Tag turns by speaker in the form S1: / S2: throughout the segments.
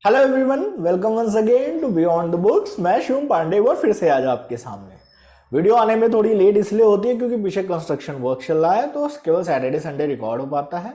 S1: Hello everyone, welcome once again to beyond the books. मैं शिवम पांडे और फिर से आज आपके सामने। वीडियो आने में थोड़ी लेट इसलिए होती है क्योंकि पीछे कंस्ट्रक्शन वर्क चल रहा है, तो केवल सैटरडे संडे रिकॉर्ड हो पाता है।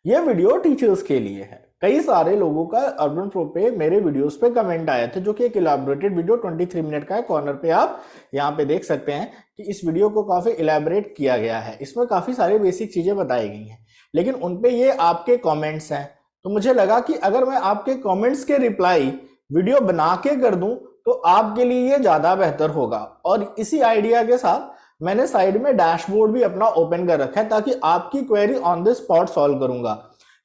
S1: यह वीडियो टीचर्स के लिए है। कई सारे लोगों का अर्बन प्रो पे मेरे वीडियोस पे कमेंट आए थे, जो कि एक इलेबोरेटेड वीडियो 23 मिनट का है। कॉर्नर पे आप यहाँ पे देख सकते हैं कि इस वीडियो को काफी इलेबोरेट किया गया है। इसमें काफी सारी बेसिक चीजें बताई गई हैं, लेकिन उनपे ये आपके कॉमेंट्स हैं, तो मुझे लगा कि अगर मैं आपके कमेंट्स के रिप्लाई वीडियो बना के कर दूं तो आपके लिए ये ज्यादा बेहतर होगा। और इसी आइडिया के साथ मैंने साइड में डैशबोर्ड भी अपना ओपन कर रखा है ताकि आपकी query on the spot solve करूंगा।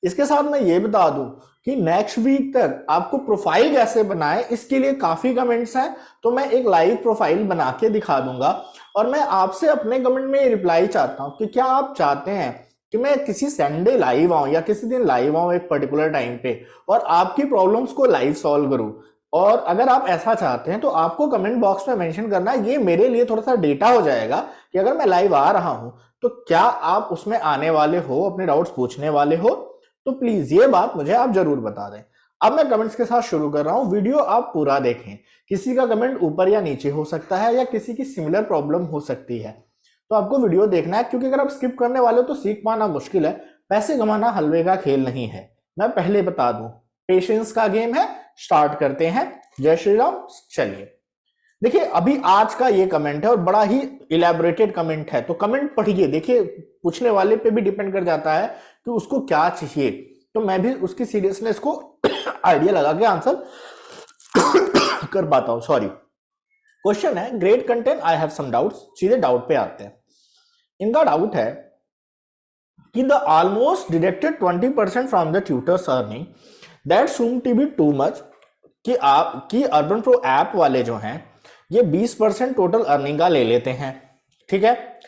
S1: इसके साथ मैं ये बता दूं कि नेक्स्ट वीक तक आपको प्रोफाइल कैसे बनाए, इसके लिए काफी कमेंट्स हैं, तो मैं एक लाइव प्रोफाइल बना के दिखा दूंगा। और मैं आपसे अपने कमेंट में रिप्लाई चाहता हूं कि क्या आप चाहते हैं कि मैं किसी संडे लाइव आऊं या किसी दिन लाइव आऊं एक पर्टिकुलर टाइम पे और आपकी प्रॉब्लम्स को लाइव सॉल्व करूं। और अगर आप ऐसा चाहते हैं तो आपको कमेंट बॉक्स में मेंशन करना है। ये मेरे लिए थोड़ा सा डेटा हो जाएगा कि अगर मैं लाइव आ रहा हूं तो क्या आप उसमें आने वाले हो, अपने डाउट्स पूछने वाले हो। तो प्लीज ये बात मुझे आप जरूर बता दें। अब मैं कमेंट्स के साथ शुरू कर रहा हूं। वीडियो आप पूरा देखें। किसी का कमेंट ऊपर या नीचे हो सकता है या किसी की सिमिलर प्रॉब्लम हो सकती है, तो आपको वीडियो देखना है, क्योंकि अगर आप स्किप करने वाले हो तो सीख पाना मुश्किल है। पैसे कमाना हलवे का खेल नहीं है, मैं पहले बता दूं। पेशेंस का गेम है। स्टार्ट करते हैं। जय श्री राम। चलिए देखिए, अभी आज का ये कमेंट है और बड़ा ही इलेबोरेटेड कमेंट है, तो कमेंट पढ़िए। देखिए, पूछने वाले पे भी डिपेंड कर जाता है कि उसको क्या चाहिए, तो मैं भी उसकी सीरियसनेस को आइडिया लगा के आंसर कर पाता हूं। सॉरी। क्वेश्चन है great content, I have some doubts. सीधे डाउट पे आते हैं। इनका डाउट है कि the almost deducted 20% from the tutors earning that seem to be too much, कि आप की अर्बन प्रो ऐप वाले जो हैं ये 20% टोटल अर्निंग का ले लेते हैं। ठीक है।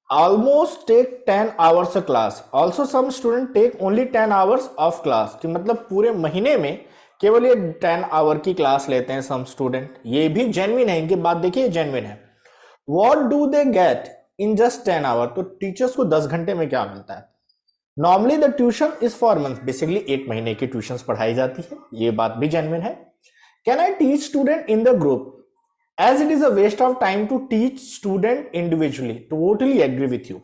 S1: Almost take 10 hours a class, also some student take only 10 hours of class, कि मतलब पूरे महीने में केवल ये 10 आवर की क्लास लेते हैं सम स्टूडेंट। ये भी जेन्युइन है, इनकी बात देखिए जेन्युइन है। What do they get in just 10 hour, तो टीचर्स को 10 घंटे में क्या मिलता है। Normally the tuition is for month, basically एक महीने की ट्यूशन पढ़ाई जाती है, ये बात भी जेन्युइन है। Can I teach student in the group as it is a waste of time to teach student individually, totally agree with you.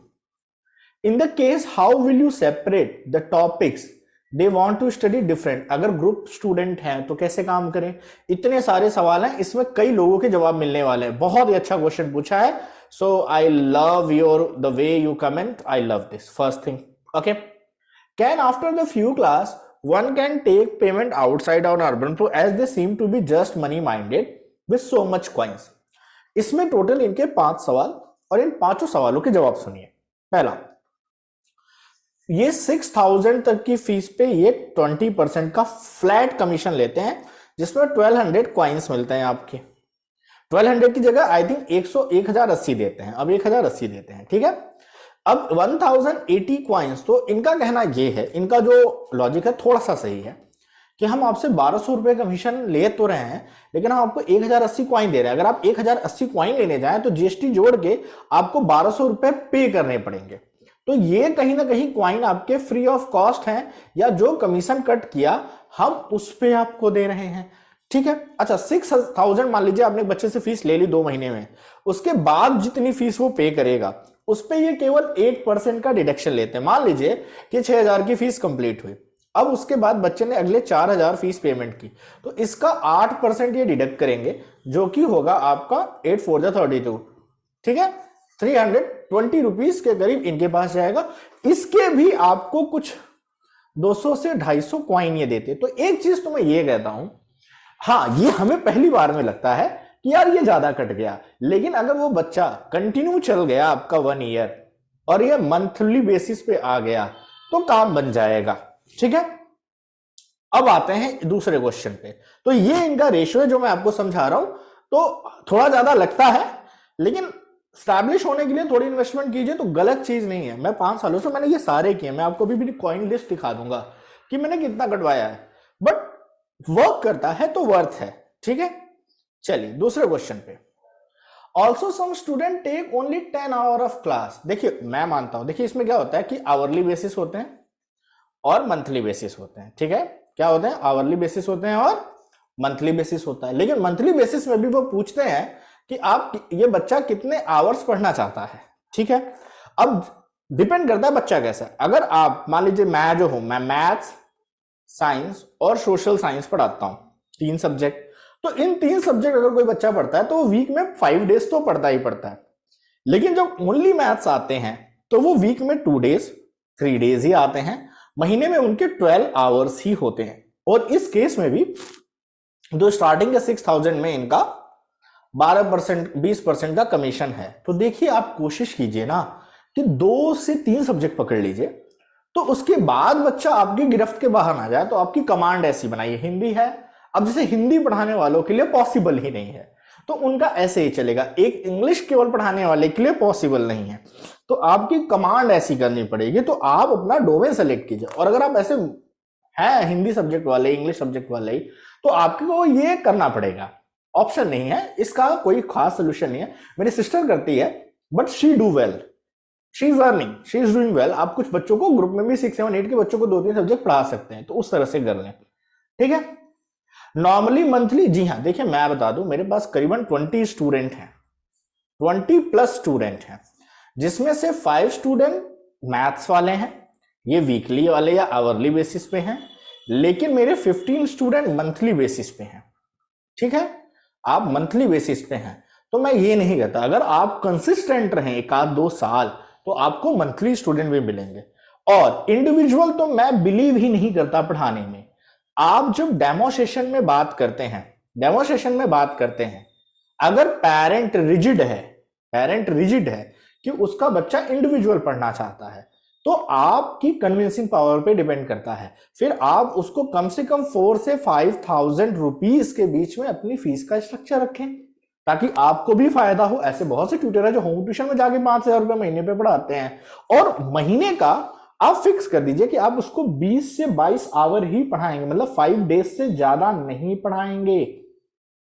S1: In the case how will you separate the topics they want to study different, अगर group student हैं तो कैसे काम करें। इतने सारे सवाल हैं, इसमें कई लोगों के जवाब मिलने वाले हैं। बहुत ही अच्छा क्वेश्चन पूछा है। So I love your the way you comment, I love this first thing. Okay. Can after the few class one can take payment outside on urban pro as they seem to be just money minded with so much coins। इसमें total इनके 5 सवाल और इन 5 सवालों के जवाब सुनिए। पहला, ये 6000 तक की फीस पे ये 20% का फ्लैट कमीशन लेते हैं, जिसमें 1200 कॉइन्स मिलते हैं आपके। 1200 की जगह आई थिंक 1080 देते हैं, अब 1080 देते हैं। ठीक है। अब 1080 कॉइन्स, तो इनका कहना ये है, इनका जो लॉजिक है थोड़ा सा सही है, कि हम आपसे 1200 रुपए कमीशन ले तो रहे हैं, लेकिन हम आपको 1080 कॉइन दे रहे हैं। अगर आप 1080 कॉइन लेने जाएं तो जीएसटी जोड़ के आपको 1200 रुपए पे करने पड़ेंगे। तो ये कहीं ना कहीं कॉइन आपके फ्री ऑफ कॉस्ट हैं, या जो कमीशन कट किया हम उस पे आपको दे रहे हैं। ठीक है। अच्छा, 6000 मान लीजिए आपने बच्चे से फीस ले ली 2 महीने में, उसके बाद जितनी फीस वो पे करेगा उस पे ये केवल 8% का डिडक्शन लेते हैं। मान लीजिए कि 6000 की फीस कंप्लीट हुई, अब उसके बाद बच्चे ने अगले 4000 फीस पेमेंट की, तो इसका 8% ये डिडक्ट करेंगे, जो कि होगा आपका 8 4 32। ठीक है। 320 रुपीज के करीब इनके पास जाएगा। इसके भी आपको कुछ 200 से 250 कॉइन ये देते। तो एक चीज तो मैं ये कहता हूं, हाँ ये हमें पहली बार में लगता है कि यार ये ज्यादा कट गया, लेकिन अगर वो बच्चा कंटिन्यू चल गया आपका 1 ईयर और ये मंथली बेसिस पे आ गया तो काम बन जाएगा। ठीक है। अब आते हैं दूसरे क्वेश्चन पे। तो ये इनका रेशियो है जो मैं आपको समझा रहा हूं, तो थोड़ा ज्यादा लगता है, लेकिन स्टैब्लिश होने के लिए थोड़ी इन्वेस्टमेंट कीजिए तो गलत चीज नहीं है। मैं 5 सालों से मैंने ये सारे किए, मैं आपको भी कॉइन लिस्ट दिखा दूंगा कि मैंने कितना कटवाया है, बट वर्क करता है तो वर्थ है। ठीक है। चलिए दूसरे क्वेश्चन पे। Also some student take only 10 hour of class. देखिए मैं मानता हूं, देखिए इसमें क्या होता है कि आवरली बेसिस होते हैं और मंथली बेसिस होते हैं। ठीक है। क्या होते हैं, आवरली बेसिस होते हैं और मंथली बेसिस होता है। लेकिन मंथली बेसिस में भी वो पूछते हैं कि आप ये बच्चा कितने आवर्स पढ़ना चाहता है, ठीक है। अब डिपेंड करता है बच्चा कैसा है। अगर आप मान लीजिए मैं जो हूं, मैं मैथ्स, साइंस और सोशल साइंस पढ़ाता हूं, 3 सब्जेक्ट, तो इन 3 सब्जेक्ट अगर कोई बच्चा पढ़ता है तो वो वीक में 5 डेज तो पढ़ता ही पढ़ता है। लेकिन जब ओनली मैथ्स आते हैं तो वो वीक में 2 डेज 3 डेज ही आते हैं, महीने में उनके 12 आवर्स ही होते हैं। और इस केस में भी जो स्टार्टिंग के 6000 में इनका 12% 20% का कमीशन है। तो देखिए आप कोशिश कीजिए ना कि 2 से 3 सब्जेक्ट पकड़ लीजिए, तो उसके बाद बच्चा आपकी गिरफ्त के बाहर ना जाए। तो आपकी कमांड ऐसी बनाइए, हिंदी है, अब जैसे हिंदी पढ़ाने वालों के लिए पॉसिबल ही नहीं है तो उनका ऐसे ही चलेगा, एक इंग्लिश केवल पढ़ाने वाले के लिए पॉसिबल नहीं है, तो आपकी कमांड ऐसी करनी पड़ेगी। तो आप अपना डोमेन सेलेक्ट कीजिए। और अगर आप ऐसे हैं हिंदी सब्जेक्ट वाले, इंग्लिश सब्जेक्ट वाले ही, तो आपको ये करना पड़ेगा, ऑप्शन नहीं है, इसका कोई खास सोल्यूशन नहीं है। मेरी सिस्टर करती है but she do well, she is earning, she is doing well. आप कुछ बच्चों को ग्रुप में भी 6, 7, 8 के बच्चों को 2-3 सब्जेक्ट पढ़ा सकते हैं, तो उस तरह से कर लें, ठीक है। नॉर्मली मंथली, जी हाँ, देखिए मैं बता दूं, मेरे पास करीबन 20 स्टूडेंट हैं, 20+ स्टूडेंट हैं, जिसमें से 5 स्टूडेंट मैथ्स वाले हैं, ये वीकली वाले या आवरली बेसिस पे हैं। लेकिन मेरे 15 स्टूडेंट मंथली बेसिस पे हैं, ठीक है। आप मंथली बेसिस पे हैं तो मैं ये नहीं कहता, अगर आप कंसिस्टेंट रहें 1-2 साल तो आपको मंथली स्टूडेंट भी मिलेंगे। और इंडिविजुअल तो मैं बिलीव ही नहीं करता पढ़ाने में। आप जब डेमोस्ट्रेशन में बात करते हैं, अगर पेरेंट रिजिड है कि उसका बच्चा इंडिविजुअल पढ़ना चाहता है, तो आपकी कन्विंसिंग पावर पे डिपेंड करता है। फिर आप उसको कम से कम 4 से 5,000 रुपीज के बीच में अपनी फीस का स्ट्रक्चर रखें, ताकि आपको भी फायदा हो। ऐसे बहुत से ट्यूटर है जो होम ट्यूशन में जाके 5,000 रुपए महीने पे पढ़ाते हैं, और महीने का आप फिक्स कर दीजिए कि आप उसको 20 से 22 आवर ही पढ़ाएंगे, मतलब 5 डेज से ज्यादा नहीं पढ़ाएंगे,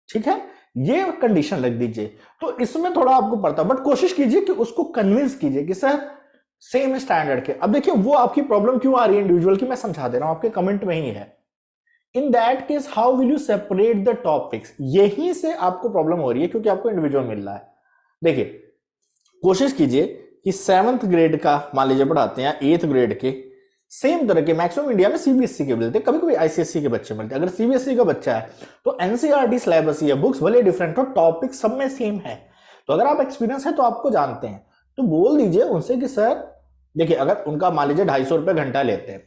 S1: ठीक है। ये कंडीशन रख दीजिए, तो इसमें थोड़ा आपको पड़ता है, बट कोशिश कीजिए कि उसको कन्विंस कीजिए कि सर सेम स्टैंडर्ड के। अब देखिए वो आपकी प्रॉब्लम क्यों आ रही है इंडिविजुअल की, मैं समझा दे रहा हूं, आपके कमेंट में ही है। In that case how will you separate the topics, यहीं से आपको प्रॉब्लम हो रही है, क्योंकि आपको इंडिविजुअल मिल रहा है। देखिए कोशिश कीजिए कि 7th ग्रेड का मान लीजिए पढ़ाते हैं, 8th ग्रेड के सेम तरह के, मैक्सिमम इंडिया में सीबीएसई के मिलते हैं, कभी कभी आईसीएसई के बच्चे मिलते हैं। अगर सीबीएसई का बच्चा है तो एनसीईआरटी सिलेबस या बुक्स भले डिफरेंट हो, टॉपिक सब में सेम है। तो अगर आप एक्सपीरियंस है तो आपको जानते हैं, तो बोल दीजिए उनसे कि सर देखिए, अगर उनका मान लीजिए 250 रुपए घंटा लेते हैं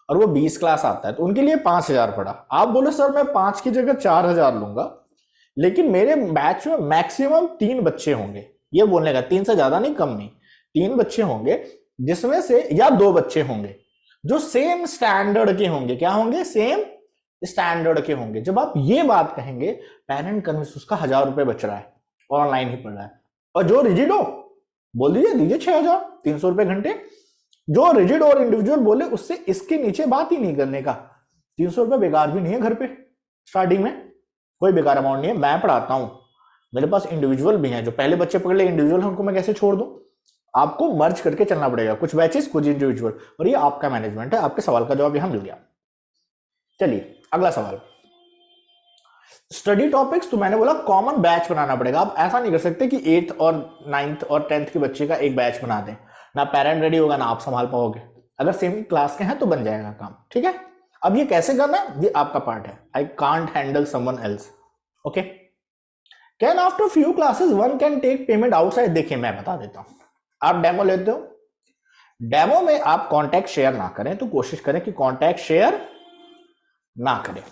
S1: और वो 20 क्लास आता है, तो उनके लिए 5,000 पड़ा। आप बोले सर मैं 5 की जगह 4,000 लूंगा, लेकिन मेरे बैच में मैक्सिमम 3 बच्चे होंगे, ये बोलने का 3 से ज्यादा नहीं, कम नहीं, 3 बच्चे होंगे, जिसमें से या 2 बच्चे होंगे जो सेम स्टैंडर्ड के होंगे। क्या होंगे? सेम स्टैंडर्ड के होंगे। जब आप ये बात कहेंगे, पेरेंट कन्विंस, उसका 1,000 रुपए बच रहा है, ऑनलाइन ही पढ़ रहा है। और जो रिजिड हो बोल दीजिए 6,000, 300 रुपए घंटे। जो रिजिड और इंडिविजुअल बोले उससे इसके नीचे बात ही नहीं करने का। 300 रुपए बेकार भी नहीं है घर पे, स्टार्टिंग में कोई बेकार अमाउंट नहीं है। मैं पढ़ाता हूं, मेरे पास इंडिविजुअल भी हैं, जो पहले बच्चे पकड़ ले इंडिविजुअल है, उनको मैं कैसे छोड़ दूं? आपको मर्ज करके चलना पड़ेगा, कुछ बैचेस कुछ इंडिविजुअल, और ये आपका मैनेजमेंट है। आपके सवाल का जवाब यहां मिल गया। चलिए अगला सवाल, स्टडी टॉपिक्स। तो मैंने बोला कॉमन बैच बनाना पड़ेगा। आप ऐसा नहीं कर सकते कि 8th और 9th और 10th के बच्चे का एक बैच बना दें, ना पेरेंट रेडी होगा ना आप संभाल पाओगे। अगर सेम क्लास के हैं तो बन जाएगा काम, ठीक है। अब ये कैसे करना है, ये आपका पार्ट है। I can't handle someone else, okay. Can after few classes one can take payment outside. देखिए मैं बता देता हूं, आप डेमो लेते हो, डेमो में आप कॉन्टैक्ट शेयर ना करें, तो कोशिश करें कि कॉन्टैक्ट शेयर ना करें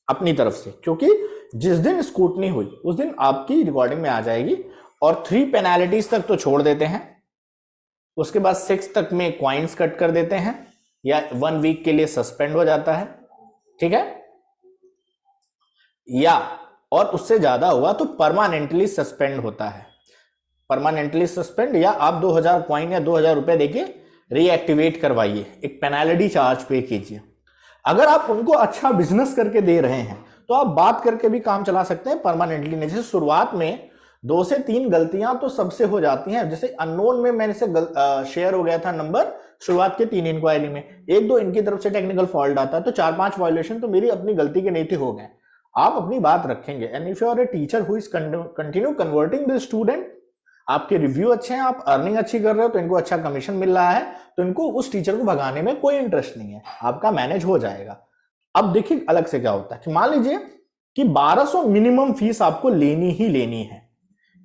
S1: अपनी तरफ से, क्योंकि जिस दिन स्क्रूटनी हुई उस दिन आपकी रिकॉर्डिंग में आ जाएगी। और 3 पेनाल्टीज तक तो छोड़ देते हैं, उसके बाद 6 तक में क्वाइंस कट कर देते हैं, या 1 वीक के लिए सस्पेंड हो जाता है, ठीक है। या और उससे ज्यादा हुआ तो परमानेंटली सस्पेंड होता है, परमानेंटली सस्पेंड, या आप 2,000 क्वाइन या 2,000 रुपए देके रीएक्टिवेट करवाइए, एक पेनाल्टी चार्ज पे कीजिए। अगर आप उनको अच्छा बिजनेस करके दे रहे हैं तो आप बात करके भी काम चला सकते हैं, परमानेंटली नहीं। जैसे शुरुआत में 2 से 3 गलतियां तो सबसे हो जाती हैं, जैसे अननोन में मेरे से शेयर हो गया था नंबर शुरुआत के 3 इंक्वायरी में 1-2 इनकी तरफ से टेक्निकल फॉल्ट आता है, तो 4-5 वायोलेशन तो मेरी अपनी गलती के नहीं थे, हो गए। आप अपनी बात रखेंगे। And if you are a teacher who is continue converting the student, आपके रिव्यू अच्छे हैं, आप अर्निंग अच्छी कर रहे हो, तो इनको अच्छा कमीशन मिल रहा है, तो इनको उस टीचर को भगाने में कोई इंटरेस्ट नहीं है, आपका मैनेज हो जाएगा। अब देखिए अलग से क्या होता है कि मान लीजिए कि 1200 मिनिमम फीस आपको लेनी ही लेनी है,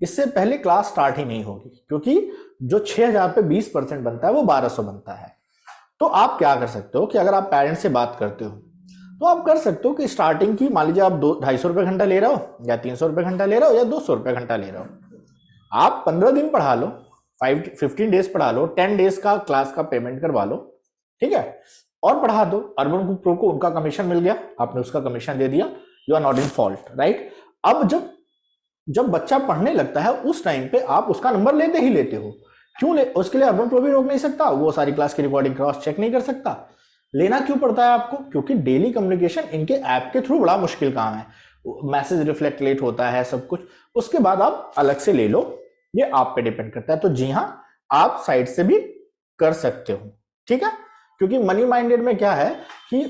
S1: इससे पहले क्लास स्टार्ट ही नहीं होगी, क्योंकि जो 6000 पे 20% बनता है वो 1200 बनता है। तो आप क्या कर सकते हो कि अगर आप पेरेंट्स से बात करते हो तो आप कर सकते हो कि स्टार्टिंग की मान लीजिए आप 250 रुपये घंटा ले रहे हो, या 300 रुपये घंटा ले रहे हो, या 200 रुपये घंटा ले रहे हो, आप 15 दिन पढ़ा लो, 15 डेज पढ़ा लो, 10 डेज का क्लास का पेमेंट करवा लो, ठीक है, और पढ़ा दो। अर्बन प्रो को उनका कमीशन मिल गया, आपने उसका कमीशन दे दिया, you are not in fault, right. अब जब बच्चा पढ़ने लगता है उस टाइम पे आप उसका नंबर लेते ही लेते हो, क्यों ले? उसके लिए अर्बन प्रो भी रोक नहीं सकता, वो सारी क्लास की रिकॉर्डिंग क्रॉस चेक नहीं कर सकता। लेना क्यों पड़ता है आपको? क्योंकि डेली कम्युनिकेशन इनके ऐप के थ्रू बड़ा मुश्किल काम है, मैसेज रिफ्लेक्ट लेट होता है, सब कुछ। उसके बाद आप अलग से ले लो, ये आप पे डिपेंड करता है। तो जी हाँ, आप साइड से भी कर सकते हो, ठीक है। क्योंकि मनी माइंडेड में क्या है कि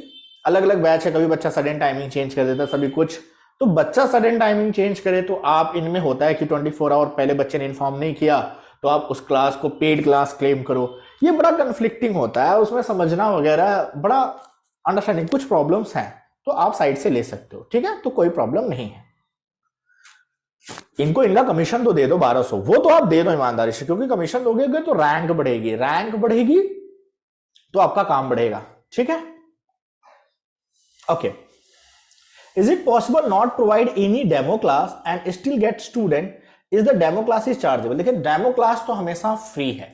S1: अलग अलग बैच है, कभी बच्चा सडन टाइमिंग चेंज कर देता है, सभी कुछ। तो बच्चा सडन टाइमिंग चेंज करे तो आप इनमें होता है कि 24 आवर पहले बच्चे ने इन्फॉर्म नहीं किया तो आप उस क्लास को पेड क्लास क्लेम करो, ये बड़ा कन्फ्लिक्टिंग होता है, उसमें समझना वगैरह बड़ा अंडरस्टैंडिंग, कुछ प्रॉब्लम्स हैं। तो आप साइड से ले सकते हो, ठीक है, तो कोई प्रॉब्लम नहीं है। इनको इनका कमीशन तो दे दो 1200, वो तो आप दे दो ईमानदारी से, क्योंकि कमीशन दोगे तो रैंक बढ़ेगी, रैंक बढ़ेगी तो आपका काम बढ़ेगा, ठीक है। Okay, is it possible not provide any demo class and still get student? Is the demo class is chargeable? देखिए, डेमो क्लास तो हमेशा फ्री है।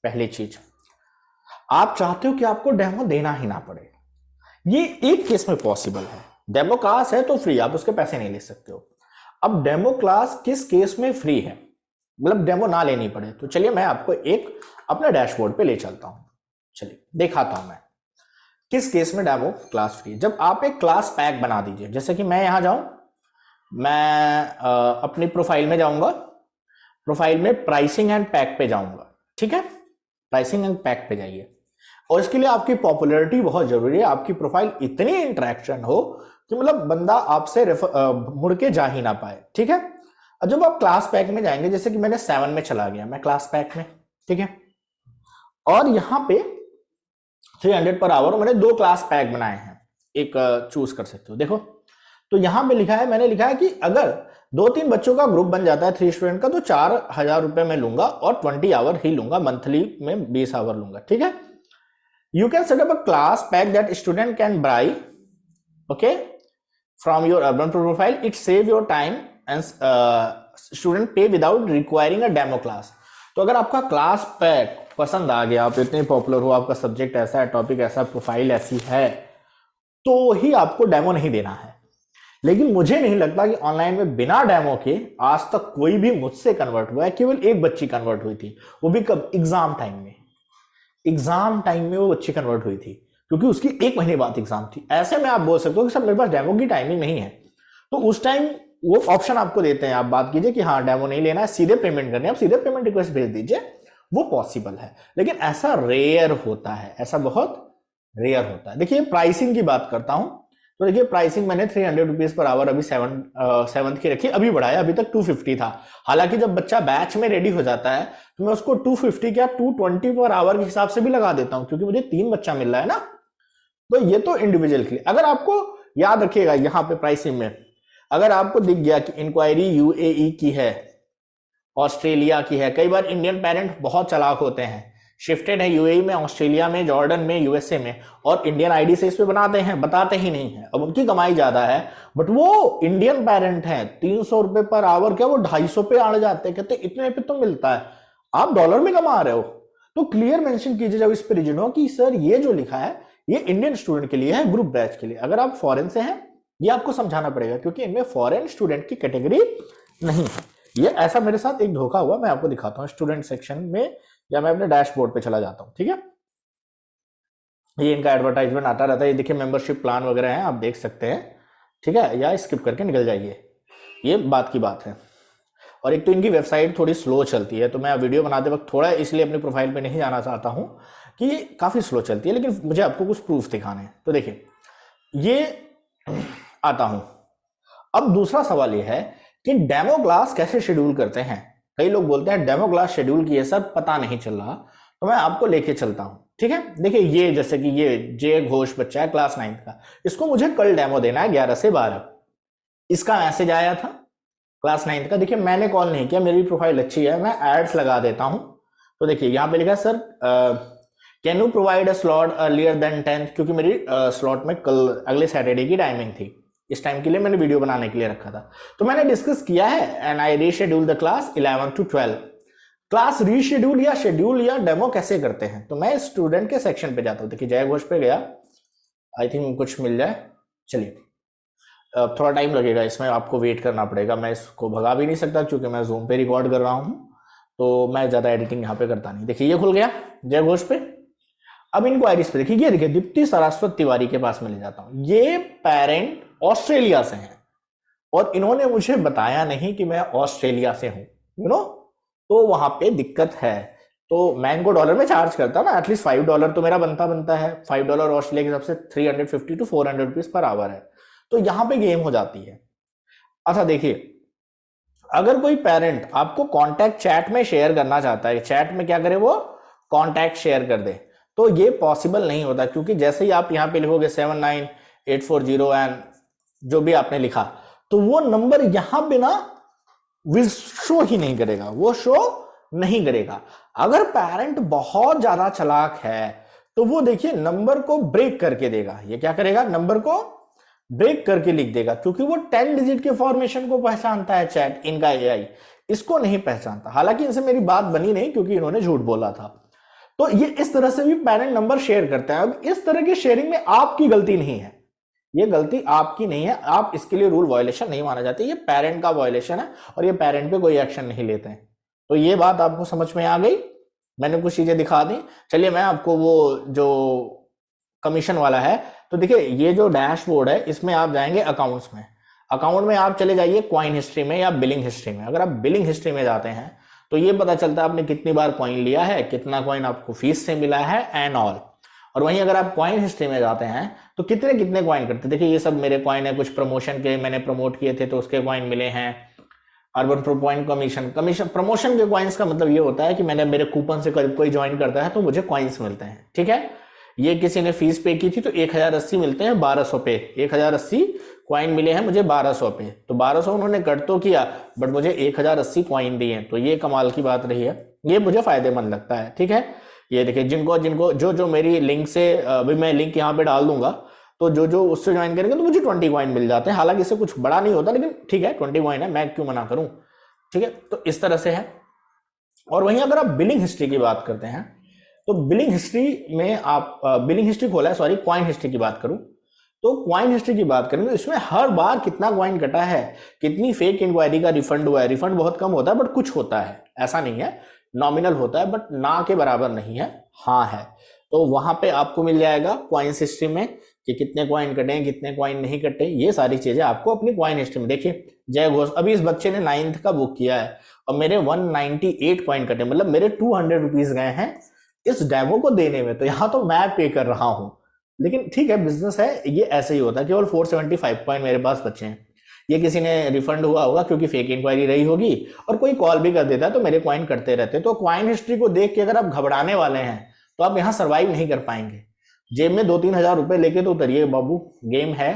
S1: पहली चीज, आप चाहते हो कि आपको डेमो देना ही ना पड़े, ये एक केस में पॉसिबल है। डेमो क्लास है तो फ्री, आप उसके पैसे नहीं ले सकते हो। अब डेमो क्लास किस केस में फ्री है, मतलब डेमो ना लेनी पड़े, तो चलिए मैं आपको एक अपने डैशबोर्ड पे ले चलता हूं, चलिए दिखाता हूं मैं किस केस में डेमो क्लास फ्री। जब आप एक क्लास पैक बना दीजिए, जैसे कि मैं यहां जाऊं, मैं अपनी प्रोफाइल में जाऊंगा, प्रोफाइल में प्राइसिंग एंड पैक पे जाऊंगा, ठीक है, प्राइसिंग एंड पैक पे जाइए। और इसके लिए आपकी पॉपुलैरिटी बहुत जरूरी है, आपकी प्रोफाइल इतनी इंटरेक्शन हो कि मतलब बंदा आपसे मुड़ के जा ही ना पाए, ठीक है। और जब आप क्लास पैक में जाएंगे, जैसे कि मैंने 7 में चला गया, मैं क्लास पैक में, ठीक है, और यहां पे 300 पर आवर मैंने 2 क्लास पैक बनाए हैं, एक चूज कर सकते हो। देखो, तो यहां पे लिखा है, मैंने लिखा है कि अगर 2-3 बच्चों का ग्रुप बन जाता है 3 स्टूडेंट का, तो 4000 रुपए में लूंगा और 20 आवर ही लूंगा, मंथली में 20 आवर लूंगा, ठीक है। You can set up a class pack that student can buy, okay, from your Urban Pro profile. It save your time and student pay without requiring a demo class. तो अगर आपका class pack पसंद आ गया, आप इतने popular हो, आपका subject ऐसा है, टॉपिक ऐसा, प्रोफाइल ऐसी है, तो ही आपको डेमो नहीं देना है। लेकिन मुझे नहीं लगता कि ऑनलाइन में बिना डेमो के आज तक कोई भी मुझसे कन्वर्ट हुआ है। केवल एक बच्ची कन्वर्ट हुई थी, वो भी कब? एग्जाम टाइम में। एग्जाम टाइम में वो बच्ची कन्वर्ट हुई थी, क्योंकि उसकी 1 महीने बाद एग्जाम थी। ऐसे में आप बोल सकते हो कि सर मेरे पास डेमो की टाइमिंग नहीं है, तो उस टाइम वो ऑप्शन आपको देते हैं, आप बात कीजिए कि हाँ डेमो नहीं लेना है, सीधे पेमेंट करनी है, आप सीधे पेमेंट रिक्वेस्ट भेज दीजिए, वो पॉसिबल है। लेकिन ऐसा रेयर होता है, ऐसा बहुत रेयर होता है। देखिए, प्राइसिंग की बात करता हूं, तो देखिए प्राइसिंग मैंने 300 रुपीज पर आवर अभी 7th की रखी, अभी बढ़ाया, अभी तक 250 था। हालांकि जब बच्चा बैच में रेडी हो जाता है तो मैं उसको 250 क्या 220 पर आवर के हिसाब से भी लगा देता हूं, क्योंकि मुझे 3 बच्चा मिल रहा है ना। तो ये तो इंडिविजुअल के लिए। अगर आपको याद रखिएगा, यहाँ पे प्राइसिंग में अगर आपको दिख गया कि इंक्वायरी यूएई की है, ऑस्ट्रेलिया की है, कई बार इंडियन पेरेंट बहुत चालाक होते हैं, शिफ्टेड है यूएई में, ऑस्ट्रेलिया में, जॉर्डन में, यूएसए में, और इंडियन आईडी से इस पे बनाते हैं, बताते ही नहीं है। अब उनकी कमाई ज्यादा है, बट वो इंडियन पेरेंट हैं, 300 रुपए पर आवर क्या वो 250 पे आड़ जाते हैं, कहते इतने पे तो मिलता है, आप डॉलर में कमा रहे हो। तो क्लियर मेंशन कीजिए जब इस पे रीजन हो कि सर ये जो लिखा है ये इंडियन स्टूडेंट के लिए है, ग्रुप बैच के लिए। अगर आप फॉरेन से हैं, ये आपको समझाना पड़ेगा, क्योंकि इनमें फॉरेन स्टूडेंट की कैटेगरी नहीं है। ये ऐसा मेरे साथ एक धोखा हुआ, मैं आपको दिखाता हूँ स्टूडेंट सेक्शन में, या मैं अपने डैशबोर्ड पे चला जाता हूँ, ठीक है। ये इनका एडवर्टाइजमेंट आता रहता है, ये देखिए मेंबरशिप प्लान वगैरह है, आप देख सकते हैं, ठीक है, या स्किप करके निकल जाइए, ये बात की बात है। और एक तो इनकी वेबसाइट थोड़ी स्लो चलती है, तो मैं वीडियो बनाते वक्त थोड़ा इसलिए अपनी प्रोफाइल पे नहीं जाना चाहता हूँ, कि ये काफ़ी स्लो चलती है, लेकिन मुझे आपको कुछ प्रूफ दिखाने हैं। तो देखिए ये आता हूं। अब दूसरा सवाल ये है कि डेमो क्लास कैसे शेड्यूल करते हैं। कई लोग बोलते हैं डेमो क्लास शेड्यूल किए सर, पता नहीं चल रहा, तो मैं आपको लेके चलता हूं। ठीक है, देखिए ये जैसे कि ये जे घोष बच्चा है क्लास 9 का, इसको मुझे कल डेमो देना है 11 से 12। इसका मैसेज आया था क्लास 9 का। देखिए मैंने कॉल नहीं किया, मेरी प्रोफाइल अच्छी है, मैं एड्स लगा देता हूं। तो देखिए यहाँ पे लिखा sir can you provide a slot earlier than 10th, क्योंकि मेरी स्लॉट में कल अगले सैटरडे की टाइमिंग थी, इस टाइम के लिए मैंने वीडियो बनाने के लिए रखा था। तो मैंने डिस्कस किया है and I reschedule the class 11 to 12। Class reschedule या शेड्यूल या डेमो कैसे करते हैं, तो मैं स्टूडेंट के सेक्शन पे जाता हूँ। देखिए जय घोष पे गया, आई थिंक कुछ मिल जाए। चलिए थोड़ा टाइम लगेगा, इसमें आपको वेट करना पड़ेगा, मैं इसको भगा भी नहीं सकता क्योंकि मैं जूम पे रिकॉर्ड कर रहा हूँ, तो मैं ज़्यादा एडिटिंग यहाँ पे करता नहीं। देखिए ये खुल गया जय घोष पे। अब इंक्वायरीज पे देखिए, ये देखिए दीप्ति सारस्वत तिवारी के पास में ले जाता हूँ। ये पेरेंट ऑस्ट्रेलिया से हैं और इन्होंने मुझे बताया नहीं कि मैं ऑस्ट्रेलिया से हूँ, यू नो, तो वहां पे दिक्कत है। तो मैं इनको डॉलर में चार्ज करता ना, एटलीस्ट $5 तो मेरा बनता है। $5 ऑस्ट्रेलिया के हिसाब से 350 to 400 रुपीज पर आवर है, तो यहां पे गेम हो जाती है। अच्छा देखिए, अगर कोई पेरेंट आपको कॉन्टैक्ट चैट में शेयर करना चाहता है, चैट में क्या करे वो कॉन्टैक्ट शेयर कर दे, तो ये पॉसिबल नहीं होता, क्योंकि जैसे ही आप यहाँ पे लिखोगे 79840 एंड जो भी आपने लिखा, तो वो नंबर यहां पे ना शो ही नहीं करेगा, वो शो नहीं करेगा। अगर पेरेंट बहुत ज्यादा चालाक है तो वो देखिए नंबर को ब्रेक करके देगा। ये क्या करेगा, नंबर को ब्रेक करके लिख देगा, क्योंकि वो 10 डिजिट के फॉर्मेशन को पहचानता है चैट, इनका एआई इसको नहीं पहचानता। हालांकि इनसे मेरी बात बनी नहीं क्योंकि इन्होंने झूठ बोला था। तो ये इस तरह से भी पेरेंट नंबर शेयर करते हैं। अब इस तरह की शेयरिंग में आपकी गलती नहीं है, ये गलती आपकी नहीं है, आप इसके लिए रूल वायलेशन नहीं माना जाते, ये पेरेंट का वायलेशन है और ये पेरेंट पे कोई एक्शन नहीं लेते हैं। तो ये बात आपको समझ में आ गई, मैंने कुछ चीजें दिखा दी। चलिए मैं आपको वो जो कमीशन वाला है, तो देखिए ये जो डैशबोर्ड है इसमें आप जाएंगे अकाउंट्स में, अकाउंट में आप चले जाइए कॉइन हिस्ट्री में या बिलिंग हिस्ट्री में। अगर आप बिलिंग हिस्ट्री में जाते हैं तो ये पता चलता है आपने कितनी बार कॉइन लिया है, कितना कॉइन आपको फीस से मिला है एंड ऑल। और वहीं अगर आप कॉइन हिस्ट्री में जाते हैं तो कितने कितने कॉइन करते, देखिए ये सब मेरे कॉइन है, कुछ प्रमोशन के मैंने प्रमोट किए थे तो उसके कॉइन मिले हैं। Urban pro point commission promotion के कॉइन्स का मतलब ये होता है कि मैंने मेरे कूपन से करीब कोई ज्वाइन करता है तो मुझे कॉइन्स मिलते हैं। ठीक है, ये किसी ने फीस पे की थी तो 1080 मिलते हैं 1200 पे, 1080 कॉइन मिले हैं मुझे 1200 पे, तो 1200 उन्होंने कट तो किया बट मुझे 1080 कॉइन दिए, तो ये कमाल की बात रही है, ये मुझे फायदेमंद लगता है। ठीक है, ये देखिए जिनको जो मेरी लिंक से, अभी मैं लिंक यहाँ पे डाल दूंगा, तो जो उससे ज्वाइन करेंगे तो मुझे 20 कॉइन मिल जाते हैं। हालांकि इससे कुछ बड़ा नहीं होता, लेकिन ठीक है 20 कॉइन है, मैं क्यों मना करूं। ठीक है, तो इस तरह से है। और वहीं अगर आप बिलिंग हिस्ट्री की बात करते हैं तो बिलिंग हिस्ट्री में आप बिलिंग हिस्ट्री खोला है, सॉरी कॉइन हिस्ट्री की बात करूं तो कॉइन हिस्ट्री की बात करें तो इसमें हर बार कितना कॉइन कटा है, कितनी फेक इंक्वायरी का रिफंड हुआ है। रिफंड बहुत कम होता है बट कुछ होता है, ऐसा नहीं है, नॉमिनल होता है बट ना के बराबर नहीं है, हाँ है। तो वहां पे आपको मिल जाएगा कॉइन हिस्ट्री में कि कितने कॉइन कटे, कितने कॉइन नहीं कटे, ये सारी चीजें आपको अपनी कॉइन हिस्ट्री में। देखिए जय घोष, अभी इस बच्चे ने 9th का बुक किया है और मेरे 198 कॉइन कटे, मतलब मेरे 200 रुपीज गए हैं इस डेमो को देने में, तो यहाँ तो मैं पे कर रहा हूं। लेकिन ठीक है, बिजनेस है, ये ऐसे ही होता है। केवल 475 कॉइन मेरे पास बचे हैं, ये किसी ने रिफंड हुआ होगा क्योंकि फेक इंक्वायरी रही होगी, और कोई कॉल भी कर देता है तो मेरे कॉइन कटते रहते। तो कॉइन हिस्ट्री को देख के अगर आप घबराने वाले हैं तो आप यहाँ सर्वाइव नहीं कर पाएंगे। जेब में 2-3 हजार रुपए लेके तो उतरिए बाबू, गेम है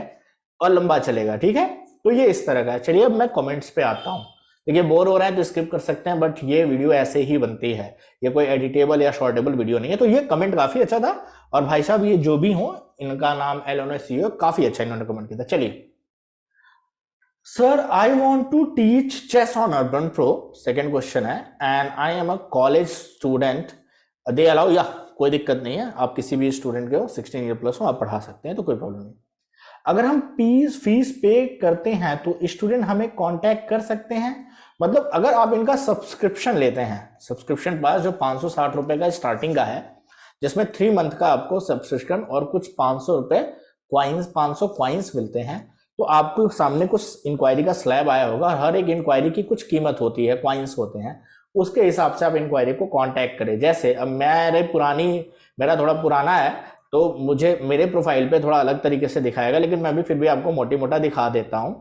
S1: और लंबा चलेगा। ठीक है, तो ये इस तरह का है। चलिए अब मैं कमेंट्स पे आता हूँ। देखिए बोर हो रहा है तो स्किप कर सकते हैं, बट ये वीडियो ऐसे ही बनती है, ये कोई एडिटेबल या शॉर्टेबल वीडियो नहीं है। तो ये कमेंट काफी अच्छा था, और भाई साहब ये जो भी हो, इनका नाम एलोनसीओ, काफी अच्छा इन्होंने कमेंट किया था। चलिए, sir I want to teach chess on urban pro, second question है, and I am a college student, they allow, या कोई दिक्कत नहीं है, आप किसी भी स्टूडेंट के हो, 16 ईयर प्लस हो, आप पढ़ा सकते हैं, तो कोई प्रॉब्लम नहीं। अगर हम फीस पे करते हैं तो स्टूडेंट हमें कांटेक्ट कर सकते हैं, मतलब अगर आप इनका सब्सक्रिप्शन लेते हैं, सब्सक्रिप्शन पास जो 560 रुपए का स्टार्टिंग का है, जिसमें 3 मंथ का आपको सब्सक्रिप्शन और कुछ 500 रुपए क्वाइंस, 500 क्वाइंस मिलते हैं, तो आपको सामने कुछ इंक्वायरी का स्लैब आया होगा, हर एक इंक्वायरी की कुछ कीमत होती है, क्वाइंस होते हैं, उसके हिसाब से आप इंक्वायरी को कांटेक्ट करें। जैसे अब मेरे पुरानी मेरा थोड़ा पुराना है तो मुझे मेरे प्रोफाइल पे थोड़ा अलग तरीके से दिखाएगा, लेकिन मैं भी फिर भी आपको मोटी मोटा दिखा देता हूँ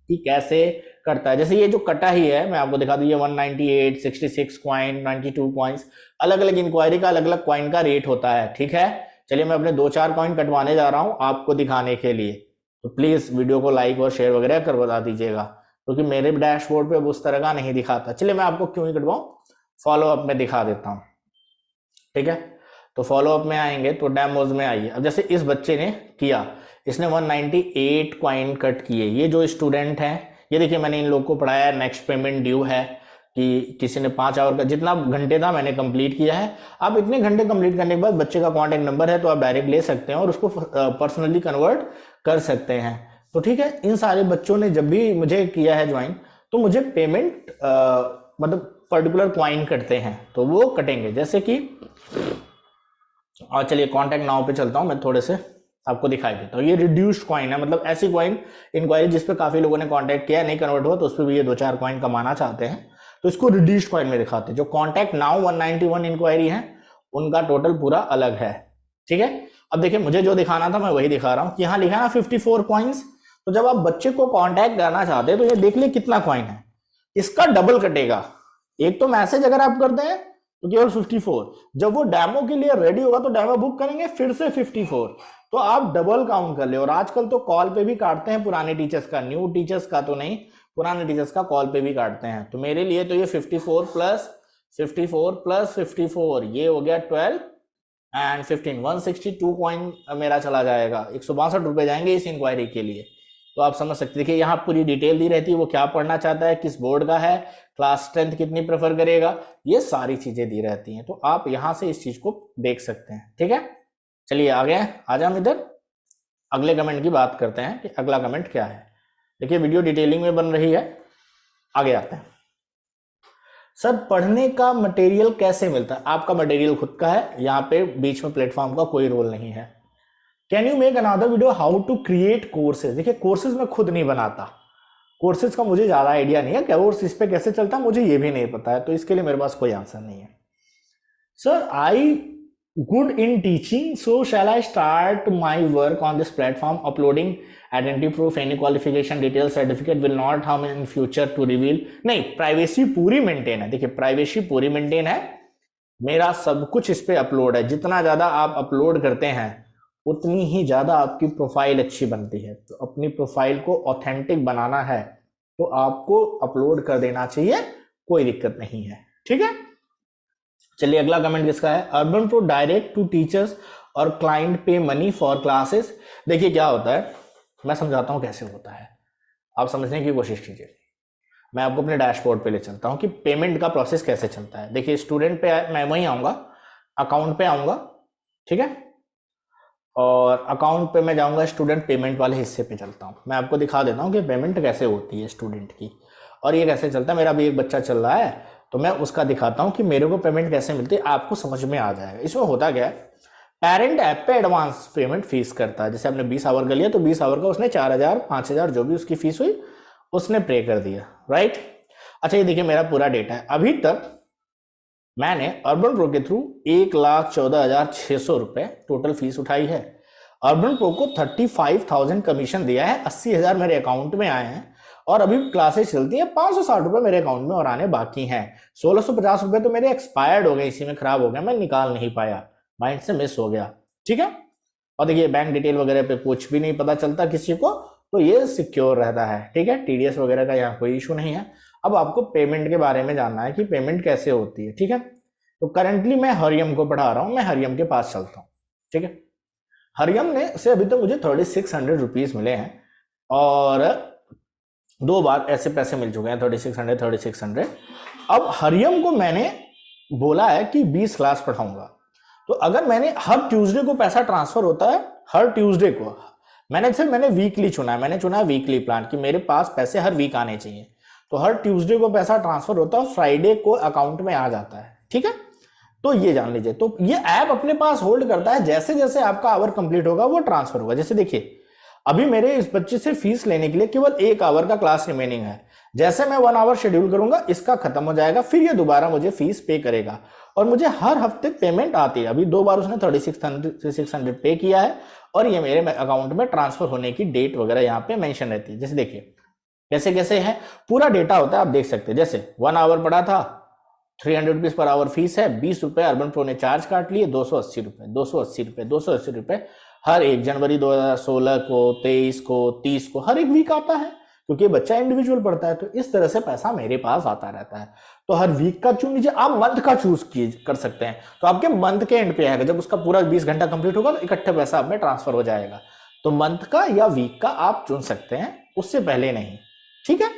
S1: कि कैसे करता है। जैसे ये जो कटा ही है मैं आपको दिखा दूँ, ये 198, 66 कॉइन, 92 कॉइन्स, अलग अलग इंक्वायरी का अलग अलग कॉइन का रेट होता है। ठीक है, चलिए मैं अपने 2-4 कॉइन कटवाने जा रहा हूँ आपको दिखाने के लिए, तो प्लीज वीडियो को लाइक और शेयर वगैरह कर बता दीजिएगा, क्योंकि मेरे डैशबोर्ड पे उस तरह का नहीं दिखाता। चलिए मैं आपको क्यों ही कटवाऊं, फॉलो अप में दिखा देता हूँ। ठीक है, तो फॉलो अप में आएंगे तो डेमोज में आइए। अब जैसे इस बच्चे ने किया, इसने 198 कॉइन कट किए। ये जो स्टूडेंट है, ये देखिए मैंने इन लोग को पढ़ाया, नेक्स्ट पेमेंट ड्यू है कि किसी ने 5 आवर का जितना घंटे था मैंने कंप्लीट किया है। आप इतने घंटे कंप्लीट करने के बाद बच्चे का कॉन्टेक्ट नंबर है तो आप डायरेक्ट ले सकते हैं और उसको पर्सनली कन्वर्ट कर सकते हैं। तो ठीक है, इन सारे बच्चों ने जब भी मुझे किया है ज्वाइन तो मुझे पेमेंट मतलब पर्टिकुलर कॉइन कटते हैं, तो वो कटेंगे। जैसे कि और चलिए कॉन्टैक्ट नाउ पे चलता हूं, मैं थोड़े से आपको दिखाई देता हूँ। ये रिड्यूस्ड कॉइन है, मतलब ऐसी कॉइन इंक्वायरी जिस पे काफी लोगों ने कांटेक्ट किया, नहीं कन्वर्ट हुआ, तो उस पर भी ये 2-4 कॉइन कमाना चाहते हैं, तो इसको रिड्यूस्ड कॉइन में दिखाते हैं। जो कॉन्टैक्ट नाउ 191 इंक्वायरी है उनका टोटल पूरा अलग है। ठीक है, अब देखिए मुझे जो दिखाना था मैं वही दिखा रहा हूँ कि यहाँ लिखा है ना 54 कॉइन्स। तो जब आप बच्चे को कॉन्टैक्ट करना चाहते हैं तो ये देख ले कितना कॉइन है, इसका डबल कटेगा। एक तो मैसेज अगर आप करते हैं तो केवल 54, जब वो डेमो के लिए रेडी होगा तो डेमो बुक करेंगे फिर से 54, तो आप डबल काउंट कर ले। और आजकल तो कॉल पे भी काटते हैं पुराने टीचर्स का, न्यू टीचर्स का तो नहीं, पुराने टीचर्स का कॉल पे भी काटते हैं। तो मेरे लिए तो ये 54 प्लस 54 प्लस 54 ये हो गया 12 एंड 15, 162 कॉइन मेरा चला जाएगा, 162 रुपए जाएंगे इस इंक्वायरी के लिए। तो आप समझ सकते, देखिए यहाँ पूरी डिटेल दी रहती है, वो क्या पढ़ना चाहता है, किस बोर्ड का है, क्लास स्ट्रेंथ कितनी प्रेफर करेगा, ये सारी चीजें दी रहती हैं। तो आप यहाँ से इस चीज को देख सकते हैं। ठीक है, चलिए आगे आ जाए, हम इधर अगले कमेंट की बात करते हैं कि अगला कमेंट क्या है। देखिए वीडियो डिटेलिंग में बन रही है, आगे आते हैं। सर पढ़ने का मटेरियल कैसे मिलता है? आपका मटेरियल खुद का है, यहाँ पे बीच में प्लेटफॉर्म का कोई रोल नहीं है। Can you make another video how to create courses? देखिए कोर्सेज मैं खुद नहीं बनाता, कोर्सेज का मुझे ज्यादा आइडिया नहीं है, क्या कोर्स इस पे कैसे चलता है मुझे ये भी नहीं पता है, तो इसके लिए मेरे पास कोई आंसर नहीं है। Sir I good in teaching, so shall I start my work on this platform uploading identity proof, any qualification detail, certificate will not harm in future to reveal? नहीं, प्राइवेसी पूरी मेंटेन है। देखिए privacy पूरी maintain है, मेरा सब कुछ इस पे अपलोड है। जितना ज्यादा आप अपलोड करते हैं उतनी ही ज्यादा आपकी प्रोफाइल अच्छी बनती है। तो अपनी प्रोफाइल को ऑथेंटिक बनाना है तो आपको अपलोड कर देना चाहिए, कोई दिक्कत नहीं है। ठीक है, चलिए अगला कमेंट किसका है? UrbanPro direct to teachers और client pay money for classes. देखिए क्या होता है, मैं समझाता हूं कैसे होता है, आप समझने की कोशिश कीजिए। मैं आपको अपने डैशबोर्ड पे ले चलता हूं कि पेमेंट का प्रोसेस कैसे चलता है। देखिए स्टूडेंट पे मैं वहीं आऊंगा, अकाउंट पे आऊंगा, ठीक है, और अकाउंट पे मैं जाऊंगा, स्टूडेंट पेमेंट वाले हिस्से पे चलता हूं। मैं आपको दिखा देता हूं कि पेमेंट कैसे होती है स्टूडेंट की, और ये कैसे चलता है। मेरा भी एक बच्चा चल रहा है तो मैं उसका दिखाता हूं कि मेरे को पेमेंट कैसे मिलती है, आपको समझ में आ जाएगा। इसमें होता क्या है, पेरेंट ऐप पे एडवांस पेमेंट फीस करता है। जैसे आपने 20 आवर का लिया तो 20 आवर का उसने 4000 5000 जो भी उसकी फीस हुई उसने पे कर दिया, राइट। अच्छा ये देखिए मेरा पूरा डेटा है, अभी तक मैंने अर्बन प्रो के थ्रू 1,14,600 रुपए टोटल फीस उठाई है। अर्बन प्रो को 35,000 कमीशन दिया है, 80,000 मेरे अकाउंट में आए हैं, और अभी क्लासेस चलती है, 560 रुपए मेरे अकाउंट में और आने बाकी हैं। 1650 रुपए तो मेरे एक्सपायर्ड हो गए, इसी में खराब हो गया, मैं निकाल नहीं पाया, माइंड से मिस हो गया। ठीक है, और देखिए बैंक डिटेल वगैरह पे कुछ भी नहीं पता चलता किसी को, तो ये सिक्योर रहता है। ठीक है, टीडीएस वगैरह का यहाँ कोई इशू नहीं है। अब आपको पेमेंट के बारे में जानना है कि पेमेंट कैसे होती है। ठीक है, तो करंटली मैं हरियम को पढ़ा रहा हूं, मैं हरियम के पास चलता हूं। ठीक है, हरियम ने से अभी तक मुझे 3600 रुपीज मिले हैं, और 2 बार ऐसे पैसे मिल चुके हैं 3600। अब हरियम को मैंने बोला है कि 20 क्लास पढ़ाऊंगा, तो अगर मैंने हर ट्यूसडे को पैसा ट्रांसफर होता है, हर ट्यूसडे को, मैंने वीकली चुना है, मैंने चुना वीकली प्लान कि मेरे पास पैसे हर वीक आने चाहिए, तो हर ट्यूसडे को पैसा ट्रांसफर होता है, फ्राइडे को अकाउंट में आ जाता है। ठीक है, तो ये जान लीजिए, तो ये ऐप अपने पास होल्ड करता है, जैसे जैसे आपका आवर कंप्लीट होगा वो ट्रांसफर होगा। जैसे देखिए अभी मेरे इस बच्चे से फीस लेने के लिए केवल 1 आवर का क्लास रिमेनिंग है, जैसे मैं 1 आवर शेड्यूल करूंगा इसका खत्म हो जाएगा, फिर ये दोबारा मुझे फीस पे करेगा, और मुझे हर हफ्ते पेमेंट आती है। अभी 2 बार उसने 3600 पे किया है और ये मेरे अकाउंट में ट्रांसफर होने की डेट वगैरह यहाँ पे मेंशन रहती है। जैसे देखिए कैसे कैसे है, पूरा डेटा होता है, आप देख सकते हैं। जैसे 1 आवर पड़ा था, 300 रुपीज पर आवर फीस है, 20 रुपए अर्बन प्रो ने चार्ज काट लिए, 280 रुपए 280 रुपए 280 रुपए हर एक जनवरी 2016 को, 23 को, 30 को, हर एक वीक आता है, क्योंकि बच्चा इंडिविजुअल पढ़ता है। तो इस तरह से पैसा मेरे पास आता रहता है। तो हर वीक का चुन लीजिए, आप मंथ का चूज कर सकते हैं। तो आपके मंथ के एंड पे आएगा, जब उसका पूरा 20 घंटा कंप्लीट होगा तो इकट्ठे पैसा आप में ट्रांसफर हो जाएगा। तो मंथ का या वीक का आप चुन सकते हैं, उससे पहले नहीं, ठीक है।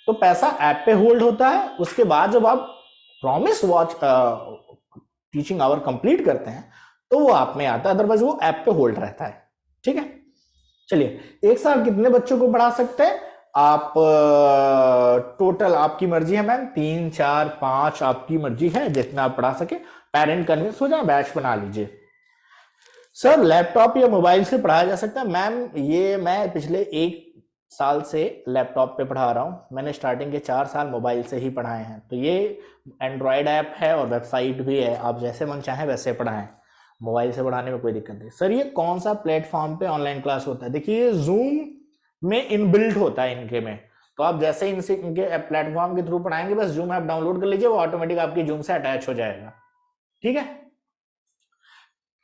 S1: तो पैसा ऐप पे होल्ड होता है। उसके बाद जब आप promise watch teaching hour complete करते हैं तो वो आप में आता है, अदरवाइज वो ऐप पे होल्ड रहता है, ठीक है। चलिए, एक साल कितने बच्चों को पढ़ा सकते हैं आप? टोटल आपकी मर्जी है मैम, 3, 4, 5 आपकी मर्जी है, जितना आप पढ़ा सके। पेरेंट कन्विंस हो जाए, बैच बना लीजिए। सर लैपटॉप या मोबाइल से पढ़ाया जा सकता है? मैम ये मैं पिछले 1 साल से लैपटॉप पे पढ़ा रहा हूँ। मैंने स्टार्टिंग के 4 साल मोबाइल से ही पढ़ाए हैं। तो ये एंड्रॉयड ऐप है और वेबसाइट भी है, आप जैसे मन चाहें वैसे पढ़ाएं। मोबाइल से पढ़ाने में कोई दिक्कत नहीं। सर ये कौन सा प्लेटफॉर्म पे ऑनलाइन क्लास होता है? देखिए जूम में इनबिल्ट होता है इनके में। तो आप जैसे इनसे इनके प्लेटफॉर्म के थ्रू पढ़ाएंगे, बस जूम ऐप डाउनलोड कर लीजिए, वो ऑटोमेटिक आपकी जूम से अटैच हो जाएगा, ठीक है।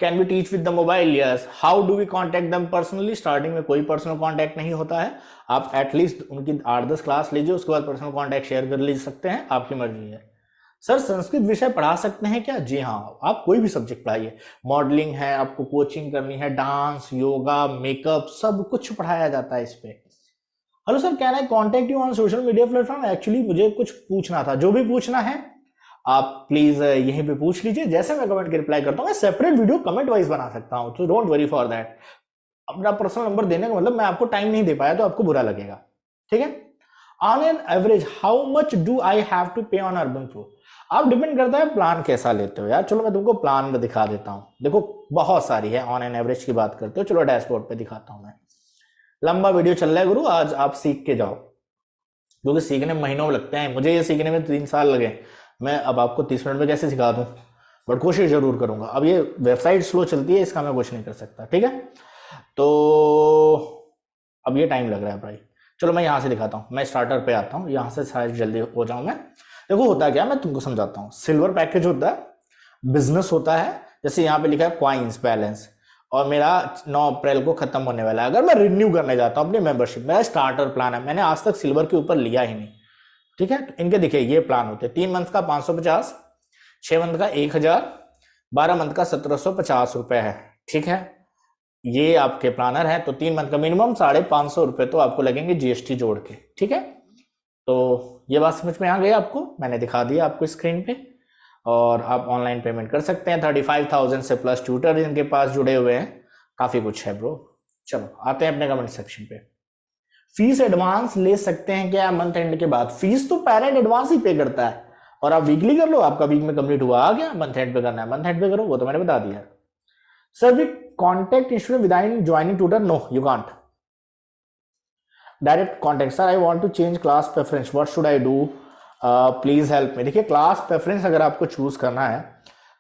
S1: Can we teach with the mobile? Yes. How do we contact them personally? Starting में कोई पर्सनल कॉन्टैक्ट नहीं होता है। आप एटलीस्ट उनकी 8-10 क्लास लीजिए, उसके बाद पर्सनल कॉन्टैक्ट शेयर कर ले सकते हैं, आपकी मर्जी है। सर संस्कृत विषय पढ़ा सकते हैं क्या? जी हाँ, आप कोई भी सब्जेक्ट पढ़ाइए। मॉडलिंग है, आपको कोचिंग करनी है, डांस, योगा, मेकअप, सब कुछ पढ़ाया जाता है इस पे। Hello sir, can eye contact you on social media platform? Actually मुझे कुछ पूछना था। जो भी पूछना है आप प्लीज यहीं पे पूछ लीजिए। जैसे मैं कमेंट के रिप्लाई करता हूँ, मैं सेपरेट वीडियो कमेंट वाइज बना सकता हूँ, तो डोंट वरी फॉर दैट। अपना पर्सनल नंबर देने का मतलब मैं आपको टाइम नहीं दे पाया तो आपको बुरा लगेगा, ठीक है। On an average how much do I have to pay on urban Pro? आप डिपेंड करता है प्लान कैसा लेते हो यार। चलो मैं तुमको प्लान में दिखा देता हूँ। देखो बहुत सारी है, ऑन एन एवरेज की बात करते हो। चलो डैशबोर्ड पे दिखाता हूँ मैं। लंबा वीडियो चल रहा है गुरु, आज आप सीख के जाओ, क्योंकि सीखने में महीनों लगते हैं। मुझे ये सीखने में 3 साल लगे। मैं अब आपको 30 मिनट में कैसे सिखा दूं, बट कोशिश जरूर करूंगा। अब ये वेबसाइट स्लो चलती है, इसका मैं कुछ नहीं कर सकता, ठीक है। तो अब ये टाइम लग रहा है भाई। चलो मैं यहाँ से दिखाता हूँ। मैं स्टार्टर पे आता हूँ, यहाँ से शायद जल्दी हो जाऊँ मैं। देखो होता क्या, मैं तुमको समझाता हूँ। सिल्वर पैकेज होता है, बिजनेस होता है। जैसे यहाँ पे लिखा है क्वाइंस बैलेंस, और मेरा 9 अप्रैल को खत्म होने वाला है। अगर मैं रिन्यू करने जाता हूँ अपनी मेंबरशिप, मेरा स्टार्टर प्लान है, मैंने आज तक सिल्वर के ऊपर लिया ही नहीं, ठीक है। तो इनके देखिए ये प्लान होते हैं। 3 मंथ का 550, 6 मंथ का 1000, 12 मंथ का 1750 रुपए है, ठीक है। ये आपके प्लानर है। तो 3 मंथ का मिनिमम 550 रुपए तो आपको लगेंगे जीएसटी जोड़ के, ठीक है। तो ये बात समझ में आ गई आपको? मैंने दिखा दिया आपको स्क्रीन पे। और आप ऑनलाइन पेमेंट कर सकते हैं। 35,000 से प्लस ट्यूटर इनके पास जुड़े हुए हैं, काफी कुछ है ब्रो। चलो आते हैं अपने कमेंट सेक्शन पे। फीस एडवांस ले सकते हैं क्या मंथ एंड के बाद? फीस तो पेरेंट एडवांस ही पे करता है, और आप वीकली कर लो, आपका वीक में कंप्लीट हुआ आ गया। मंथ एंड पे करना है, मंथ एंड पे करो, वो तो मैंने बता दिया। Sir we contact student without joining tutor? No, you can't. Direct contact. Sir I want to change class preference, what should I do, please help me. देखिए क्लास प्रेफरेंस अगर आपको चूज करना है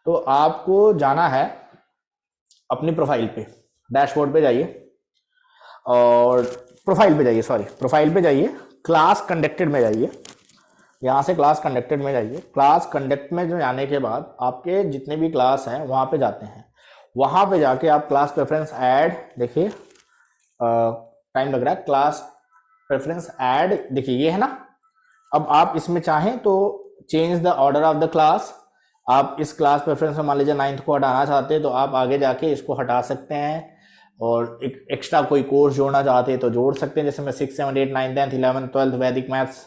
S1: तो आपको जाना है अपनी प्रोफाइल पे, डैशबोर्ड पे जाइए, और प्रोफाइल पे जाइए, सॉरी प्रोफाइल पे जाइए, क्लास कंडक्टेड में जाइए। यहाँ से क्लास कंडक्टेड में जाइए। क्लास कंडक्ट में जो जाने के बाद आपके जितने भी क्लास हैं वहाँ पे जाते हैं। वहाँ पे जाके आप क्लास प्रेफरेंस ऐड, देखिए टाइम लग रहा है, क्लास प्रेफरेंस ऐड, देखिए ये है ना। अब आप इसमें चाहें तो change the order of the class. आप इस क्लास प्रेफरेंस में मान लीजिए 9th को हटाना चाहते हैं तो आप आगे जाके इसको हटा सकते हैं, और एक एक्स्ट्रा कोई कोर्स जोड़ना चाहते हैं तो जोड़ सकते हैं। जैसे मैं 6, 7, 8, 9, 10, 11, 12 वैदिक मैथ्स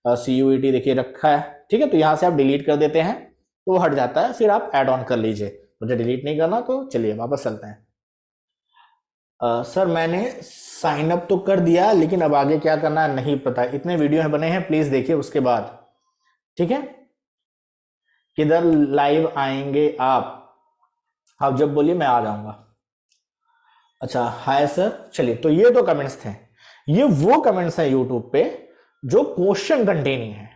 S1: CUET देखिए रखा है, ठीक है। तो यहाँ से आप डिलीट कर देते हैं तो वो हट जाता है, फिर आप ऐड ऑन कर लीजिए। मुझे डिलीट नहीं करना, तो चलिए वापस चलते हैं। सर मैंने साइन अप तो कर दिया, लेकिन अब आगे क्या करना है नहीं पता। इतने वीडियो बने हैं, प्लीज देखिए उसके बाद, ठीक है। किधर लाइव आएंगे आप जब बोलिए मैं आ जाऊंगा। अच्छा हाय सर। चलिए, तो ये तो कमेंट्स थे। ये वो कमेंट्स हैं यूट्यूब पे जो क्वेश्चन कंटेनिंग है।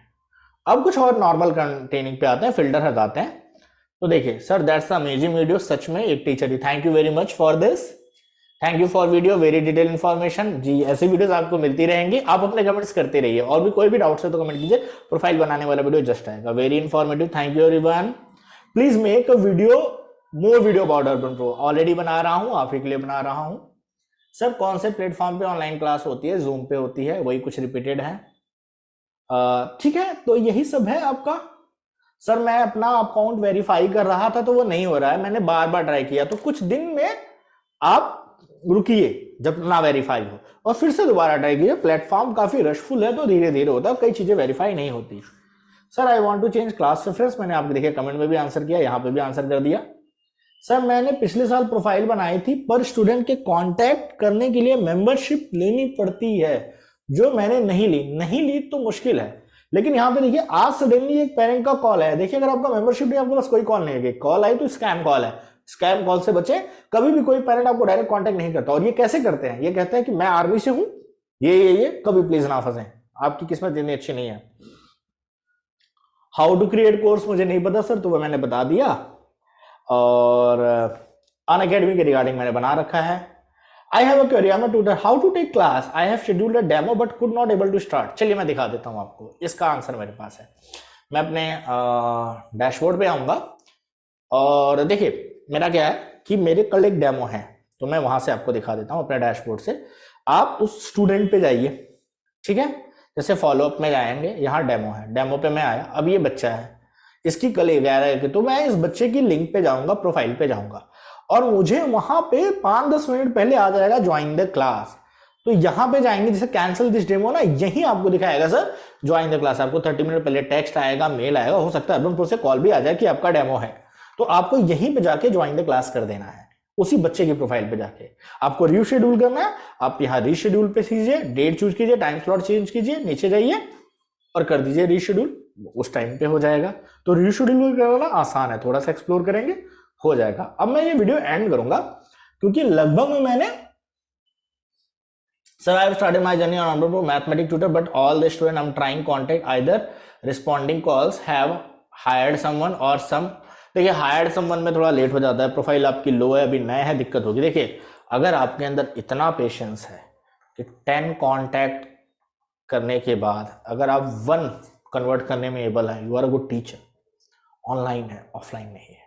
S1: अब कुछ और नॉर्मल कंटेनिंग पे आते हैं, फिल्टर हटाते हैं। तो देखिए सर दैट्स अमेजिंग वीडियो, सच में एक टीचर ही, thank you very much for this, thank you for video, very detail information. जी ऐसी वीडियोस आपको मिलती रहेंगी, आप अपने कमेंट्स करते रहिए, और भी कोई भी डाउट्स है तो कमेंट कीजिए, प्रोफाइल बनाने वाला वीडियो जस्ट आएगा। Very informative, thank you everyone. Please make a video, more video about urban pro, already बना रहा हूं, आप ही के लिए बना रहा हूं। सर कौन से प्लेटफॉर्म पे ऑनलाइन क्लास होती है? जूम पे होती है, वही कुछ रिपीटेड है। ठीक है, तो यही सब है आपका। सर मैं अपना अकाउंट वेरीफाई कर रहा था तो वो नहीं हो रहा है, मैंने बार बार ट्राई किया, तो कुछ दिन में आप रुकिए जब ना वेरीफाई हो और फिर से दोबारा ट्राई कीजिए। प्लेटफॉर्म काफी रशफुल है तो धीरे धीरे होता है, कई चीजें वेरीफाई नहीं होती। Sir I want to change class reference, मैंने आपके देखिए कमेंट में भी आंसर किया, यहाँ पे भी आंसर कर दिया। सर मैंने पिछले साल प्रोफाइल बनाई थी, पर स्टूडेंट के कांटेक्ट करने के लिए मेंबरशिप लेनी पड़ती है, जो मैंने नहीं ली तो मुश्किल है। लेकिन यहाँ पे देखिए आज सडनली एक पेरेंट का कॉल है, देखिए अगर आपका मेंबरशिप नहीं, आपके पास कोई कॉल नहीं है, कॉल आई तो स्कैम कॉल है, स्कैम कॉल से बचे। कभी भी कोई पेरेंट आपको डायरेक्ट कांटेक्ट नहीं करता, और ये कैसे करते हैं, ये कहते हैं कि मैं आर्मी से हूं, ये कभी प्लीज ना फंसे, आपकी किस्मत इतनी अच्छी नहीं है। हाउ टू क्रिएट कोर्स मुझे नहीं पता सर, तो वो मैंने बता दिया, और अनअकैडमी के रिगार्डिंग मैंने बना रखा है। I have a query, I am a tutor, how to take class, I have scheduled a demo but could not able to start. चलिए मैं दिखा देता हूं आपको, इसका आंसर मेरे पास है। मैं अपने डैशबोर्ड पे आऊंगा, और देखिए मेरा क्या है कि मेरे कल एक डेमो है, तो मैं वहां से आपको दिखा देता हूं अपने डैशबोर्ड से। आप उस स्टूडेंट पे जाइए, ठीक है, जैसे फॉलोअप में जाएंगे, यहाँ डेमो है, डेमो पे मैं आया, अब ये बच्चा है, इसकी कल 11 है, तो मैं इस बच्चे की लिंक पे जाऊंगा, प्रोफाइल पे जाऊंगा, और मुझे वहां पे 5-10 मिनट पहले आ जाएगा ज्वाइन द क्लास। तो यहां पे जाएंगे, जैसे कैंसिल दिस डेमो ना, यही आपको दिखाएगा सर ज्वाइन द क्लास, आपको 30 मिनट पहले टेक्स्ट आएगा, मेल आएगा, हो सकता है अर्बन प्रो से कॉल भी आ जाए कि आपका डेमो है, तो आपको यहीं पे जाके ज्वाइन द क्लास कर देना है, उसी बच्चे की प्रोफाइल पे जाके। आपको रीशेड्यूल करना है, आप यहाँ रीशेड्यूल पे कीजिए, डेट चूज कीजिए, टाइम स्लॉट चेंज कीजिए, नीचे जाइए और कर दीजिए रीशेड्यूल, उस टाइम पे हो जाएगा। तो रीशेड्यूल करना आसान है, थोड़ा सा एक्सप्लोर करेंगे हो जाएगा। अब मैं ये वीडियो एंड करूंगा क्योंकि लगभग में मैंने, sir I have started my journey on urban mathematics tutor but all the student I am trying contact either responding calls have hired someone और सम। देखिए हायर्ड समवन में थोड़ा लेट हो जाता है, प्रोफाइल आपकी लो है, अभी नए है, दिक्कत होगी। देखिए अगर आपके अंदर इतना पेशेंस है कि 10 कांटेक्ट करने के बाद अगर आप 1 कन्वर्ट करने में एबल है, you are a good teacher. Online है, ऑफलाइन नहीं है,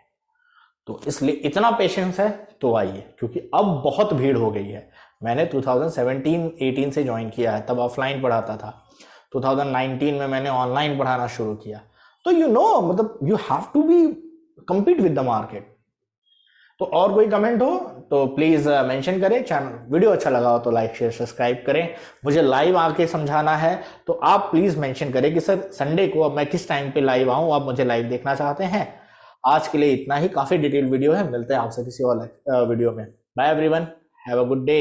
S1: तो इसलिए इतना पेशेंस है तो आइए, क्योंकि अब बहुत भीड़ हो गई है। मैंने 2017-18 से ज्वाइन किया है, तब ऑफलाइन पढ़ाता था, 2019 में मैंने ऑनलाइन पढ़ाना शुरू किया, तो मतलब you have to be compete with the market। तो और कोई कमेंट हो तो प्लीज मेंशन करें, चैनल वीडियो अच्छा लगा हो तो लाइक शेयर सब्सक्राइब करें। मुझे लाइव आके समझाना है तो आप प्लीज मेंशन करें कि सर संडे को अब मैं किस टाइम पे लाइव आऊं, आप मुझे लाइव देखना चाहते हैं। आज के लिए इतना ही, काफी डिटेल वीडियो है, मिलते हैं आपसे किसी और वीडियो में। Bye everyone, have a good day.